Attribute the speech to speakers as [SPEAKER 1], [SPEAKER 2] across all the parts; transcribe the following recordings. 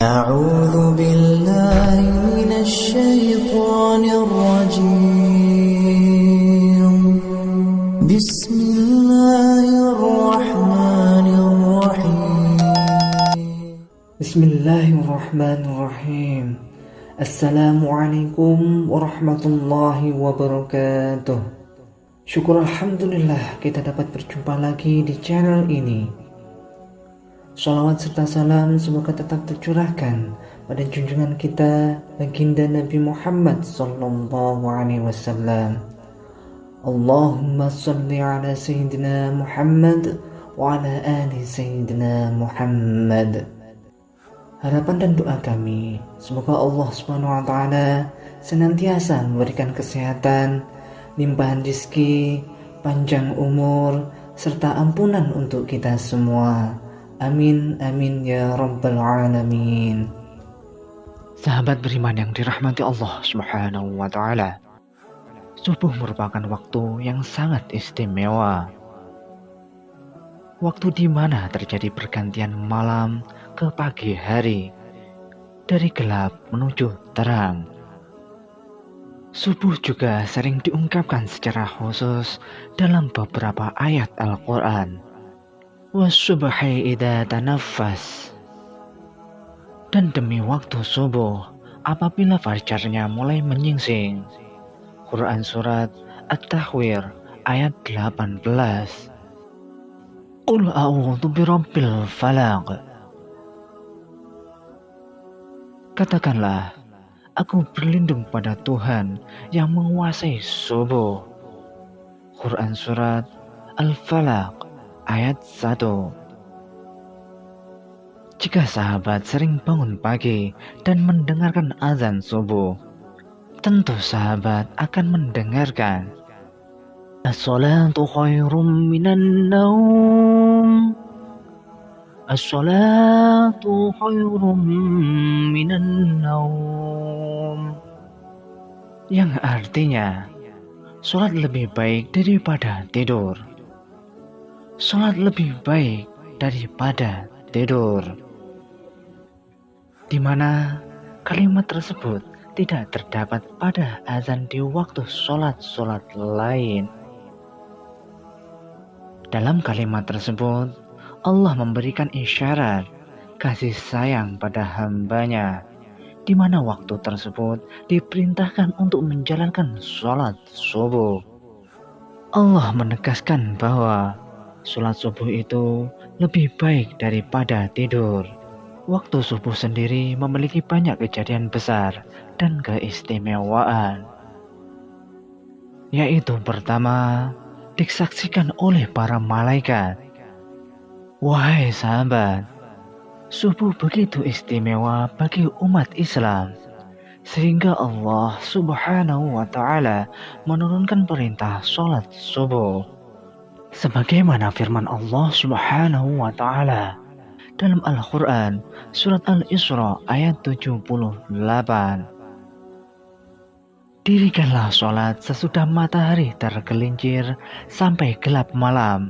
[SPEAKER 1] أعوذ بالله من الشيطان الرجيم بسم الله الرحمن الرحيم
[SPEAKER 2] Bismillahirrahmanirrahim. Assalamualaikum warahmatullahi wabarakatuh. Syukur Alhamdulillah kita dapat berjumpa lagi di channel ini. Shalawat serta salam semoga tetap tercurahkan pada junjungan kita baginda Nabi Muhammad sallallahu alaihi wasallam. Allahumma salli ala Sayyidina Muhammad wa ala ali Sayyidina Muhammad. Harapan dan doa kami, semoga Allah Subhanahu wa taala senantiasa memberikan kesehatan, limpahan rezeki, panjang umur, serta ampunan untuk kita semua. Amin amin ya rabbal alamin. Sahabat beriman yang dirahmati Allah Subhanahu wa taala, subuh merupakan waktu yang sangat istimewa. Waktu di mana terjadi pergantian malam ke pagi hari, dari gelap menuju terang. Subuh juga sering diungkapkan secara khusus dalam beberapa ayat Al-Quran. Wassubhi idza tanaffas. Dan demi waktu subuh, apabila fajarnya mulai menyingsing. Quran Surat At-Tahwir ayat 18. Qul a'udzu birabbil falaq. Katakanlah, aku berlindung pada Tuhan yang menguasai subuh. Quran Surat Al-Falaq ayat 1. Jika sahabat sering bangun pagi dan mendengarkan azan subuh, tentu sahabat akan mendengarkan As-salatu khairum minan naum. As-salatu khairum minan naum. Yang artinya, sholat lebih baik daripada tidur. Sholat lebih baik daripada tidur. Di mana kalimat tersebut tidak terdapat pada azan di waktu sholat-sholat lain. Dalam kalimat tersebut, Allah memberikan isyarat kasih sayang pada hambanya, di mana waktu tersebut diperintahkan untuk menjalankan sholat subuh. Allah menegaskan bahwa sholat subuh itu lebih baik daripada tidur. Waktu subuh sendiri memiliki banyak kejadian besar dan keistimewaan. Yaitu pertama, disaksikan oleh para malaikat. Wahai sahabat, subuh begitu istimewa bagi umat Islam, sehingga Allah Subhanahu wa ta'ala menurunkan perintah sholat subuh. Sebagaimana firman Allah Subhanahu wa ta'ala dalam Al-Quran Surat Al-Isra ayat 78. Dirikanlah sholat sesudah matahari tergelincir sampai gelap malam,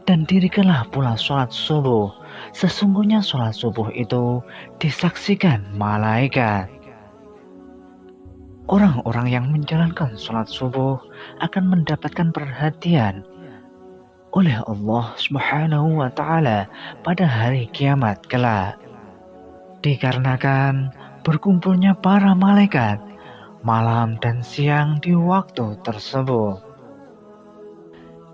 [SPEAKER 2] dan dirikanlah pula sholat subuh. Sesungguhnya sholat subuh itu disaksikan malaikat. Orang-orang yang menjalankan sholat subuh akan mendapatkan perhatian oleh Allah Subhanahu wa ta'ala pada hari kiamat kelak. Dikarenakan berkumpulnya para malaikat malam dan siang di waktu tersebut,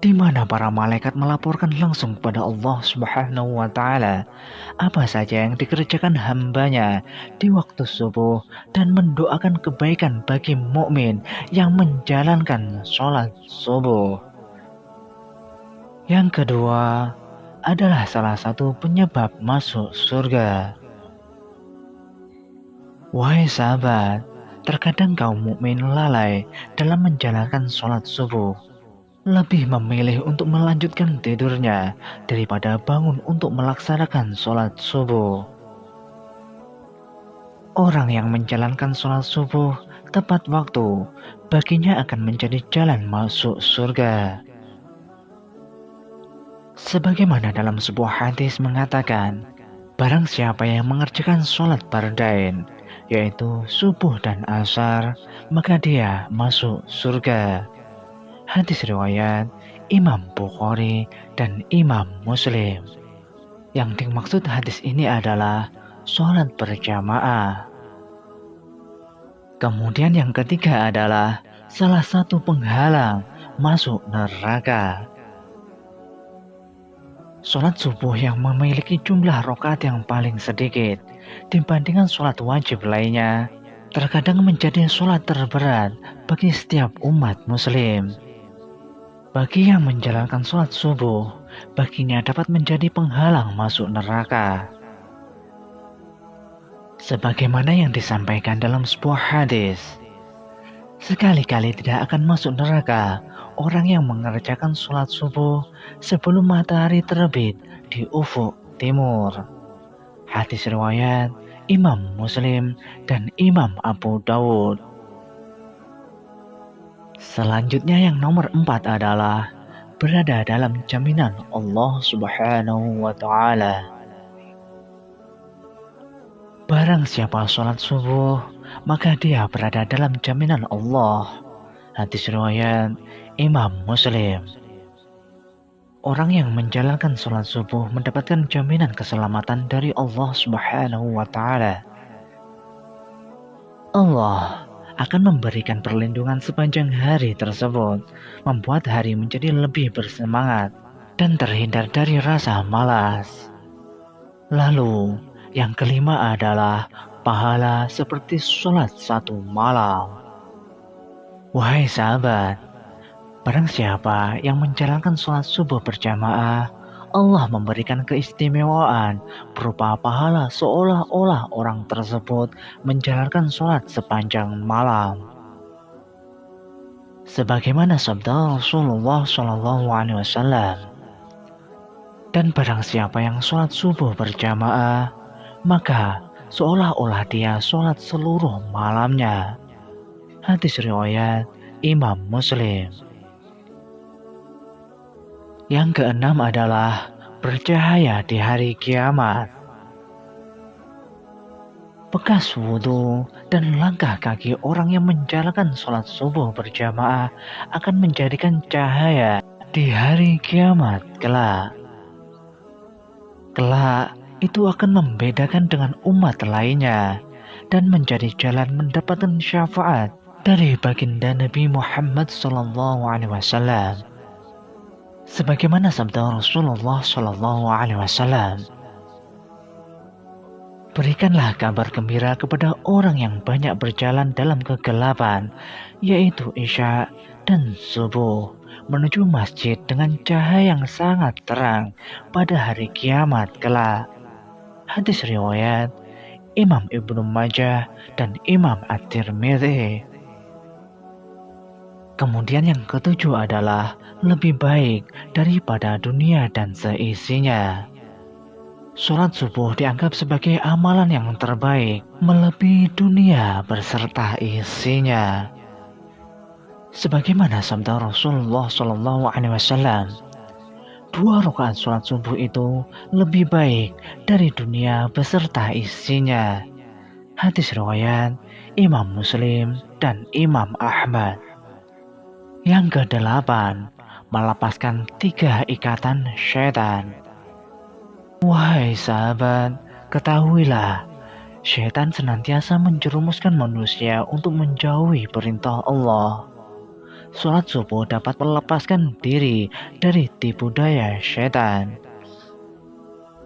[SPEAKER 2] di mana para malaikat melaporkan langsung kepada Allah Subhanahu wa ta'ala apa saja yang dikerjakan hambanya di waktu subuh dan mendoakan kebaikan bagi mukmin yang menjalankan sholat subuh. Yang kedua adalah salah satu penyebab masuk surga. Wahai sahabat, terkadang kaum mukmin lalai dalam menjalankan sholat subuh, lebih memilih untuk melanjutkan tidurnya daripada bangun untuk melaksanakan sholat subuh. Orang yang menjalankan sholat subuh tepat waktu, baginya akan menjadi jalan masuk surga. Sebagaimana dalam sebuah hadis mengatakan, Barang siapa yang mengerjakan sholat fardain, yaitu subuh dan asar, maka dia masuk surga. Hadis riwayat Imam Bukhari dan Imam Muslim. Yang dimaksud hadis ini adalah sholat berjamaah. Kemudian yang ketiga adalah salah satu penghalang masuk neraka. Sholat subuh yang memiliki jumlah rakaat yang paling sedikit dibandingkan sholat wajib lainnya, terkadang menjadi sholat terberat bagi setiap umat muslim. Bagi yang menjalankan sholat subuh, baginya dapat menjadi penghalang masuk neraka. Sebagaimana yang disampaikan dalam sebuah hadis, sekali-kali tidak akan masuk neraka orang yang mengerjakan sholat subuh sebelum matahari terbit di ufuk timur. Hadis riwayat Imam Muslim dan Imam Abu Dawud. Selanjutnya yang nomor 4 adalah berada dalam jaminan Allah Subhanahu wa Ta'ala. Barang siapa sholat subuh, maka dia berada dalam jaminan Allah. Hadis riwayat Imam Muslim. Orang yang menjalankan sholat subuh mendapatkan jaminan keselamatan dari Allah Subhanahu wa Ta'ala. Allah akan memberikan perlindungan sepanjang hari tersebut, membuat hari menjadi lebih bersemangat dan terhindar dari rasa malas. Lalu, yang kelima adalah pahala seperti sholat satu malam. Wahai sahabat, barang siapa yang menjalankan sholat subuh berjamaah, Allah memberikan keistimewaan berupa pahala seolah-olah orang tersebut menjalankan sholat sepanjang malam. Sebagaimana sabda Rasulullah SAW, dan barang siapa yang sholat subuh berjamaah, maka seolah-olah dia sholat seluruh malamnya. Hadis riwayat Imam Muslim. Yang keenam adalah bercahaya di hari kiamat. Bekas wudhu dan langkah kaki orang yang menjalankan sholat subuh berjamaah akan menjadikan cahaya di hari kiamat kelak. Kelak itu akan membedakan dengan umat lainnya dan menjadi jalan mendapatkan syafaat dari baginda Nabi Muhammad SAW. Sebagaimana sabda Rasulullah SAW, berikanlah kabar gembira kepada orang yang banyak berjalan dalam kegelapan, yaitu Isya dan Subuh, menuju masjid dengan cahaya yang sangat terang pada hari kiamat kelak. Hadis riwayat Imam Ibnu Majah dan Imam At-Tirmidzi. Kemudian yang ketujuh adalah lebih baik daripada dunia dan seisinya. Sholat subuh dianggap sebagai amalan yang terbaik melebihi dunia beserta isinya. Sebagaimana sabda Rasulullah SAW, 2 rakaat sholat subuh itu lebih baik dari dunia beserta isinya. Hadis riwayat Imam Muslim dan Imam Ahmad. Yang kedelapan, melepaskan 3 ikatan syaitan. Wahai sahabat, ketahuilah, syaitan senantiasa menjerumuskan manusia untuk menjauhi perintah Allah. Sholat subuh dapat melepaskan diri dari tipu daya syaitan.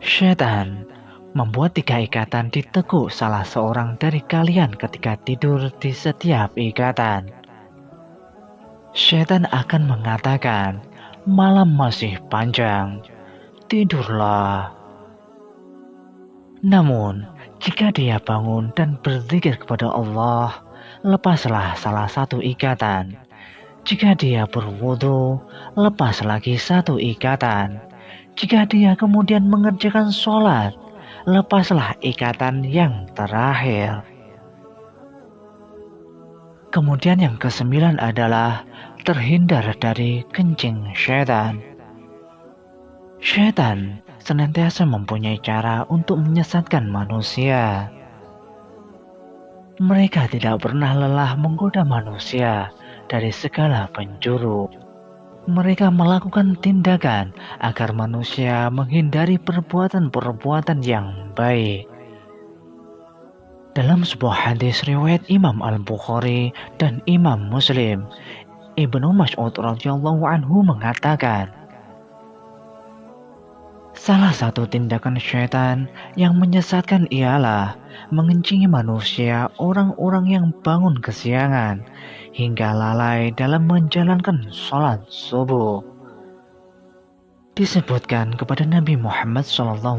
[SPEAKER 2] Syaitan membuat 3 ikatan di tekuk salah seorang dari kalian ketika tidur di setiap ikatan. Syaitan akan mengatakan, malam masih panjang, tidurlah. Namun, jika dia bangun dan berzikir kepada Allah, lepaslah salah satu ikatan. Jika dia berwudu, lepas lagi 1 ikatan. Jika dia kemudian mengerjakan sholat, lepaslah ikatan yang terakhir. Kemudian yang ke-9 adalah terhindar dari kencing syaitan. Syaitan senantiasa mempunyai cara untuk menyesatkan manusia. Mereka tidak pernah lelah menggoda manusia dari segala penjuru. Mereka melakukan tindakan agar manusia menghindari perbuatan-perbuatan yang baik. Dalam sebuah hadis riwayat Imam Al-Bukhari dan Imam Muslim, Ibnu Mas'ud radhiyallahu anhu mengatakan, salah satu tindakan syaitan yang menyesatkan ialah mengencingi manusia orang-orang yang bangun kesiangan hingga lalai dalam menjalankan sholat subuh. Disebutkan kepada Nabi Muhammad SAW,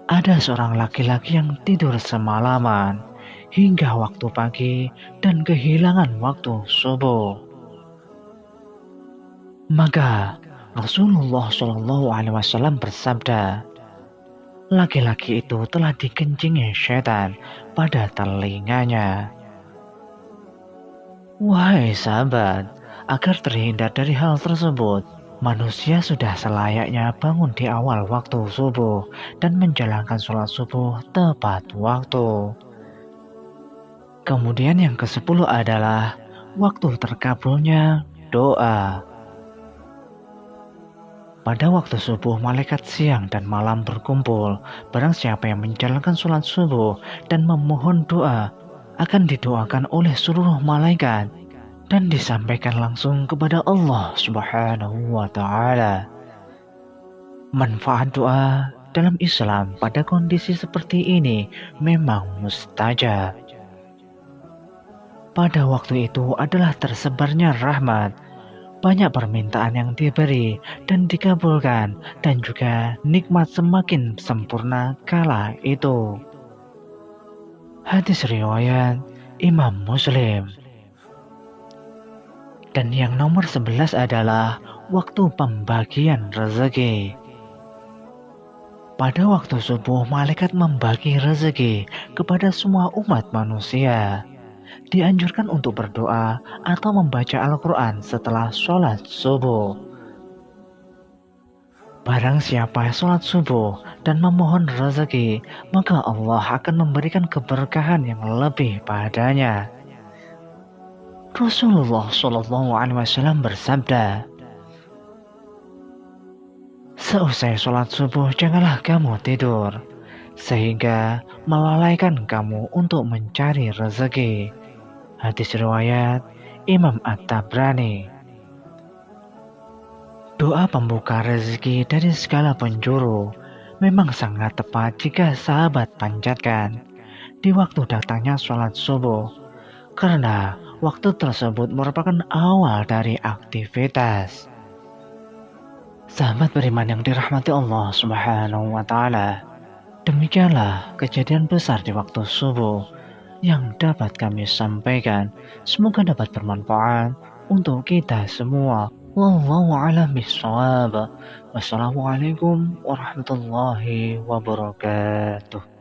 [SPEAKER 2] ada seorang laki-laki yang tidur semalaman hingga waktu pagi dan kehilangan waktu subuh. Maka Rasulullah SAW bersabda, laki-laki itu telah dikencingi syaitan pada telinganya. Wahai sahabat, agar terhindar dari hal tersebut, manusia sudah selayaknya bangun di awal waktu subuh dan menjalankan sholat subuh tepat waktu. Kemudian yang ke-10 adalah waktu terkabulnya doa. Pada waktu subuh, malaikat siang dan malam berkumpul. Barang siapa yang menjalankan sholat subuh dan memohon doa, akan didoakan oleh seluruh malaikat dan disampaikan langsung kepada Allah Subhanahu wa Ta'ala. Manfaat doa dalam Islam pada kondisi seperti ini memang mustajab. Pada waktu itu adalah tersebarnya rahmat, banyak permintaan yang diberi dan dikabulkan, dan juga nikmat semakin sempurna kala itu. Hadis riwayat Imam Muslim. Dan yang nomor 11 adalah waktu pembagian rezeki. Pada waktu subuh, malaikat membagi rezeki kepada semua umat manusia. Dianjurkan untuk berdoa atau membaca Al-Quran setelah sholat subuh. Barang siapa sholat subuh dan memohon rezeki, maka Allah akan memberikan keberkahan yang lebih padanya. Rasulullah SAW bersabda, seusai sholat subuh janganlah kamu tidur, sehingga melalaikan kamu untuk mencari rezeki. Hadis riwayat Imam At-Tabrani. Doa pembuka rezeki dari segala penjuru memang sangat tepat jika sahabat panjatkan di waktu datangnya sholat subuh, karena waktu tersebut merupakan awal dari aktivitas. Sahabat beriman yang dirahmati Allah Subhanahu wa Ta'ala, demikianlah kejadian besar di waktu subuh yang dapat kami sampaikan. Semoga dapat bermanfaat untuk kita semua. Wallahu a'lam bishawab. Wassalamualaikum warahmatullahi wabarakatuh.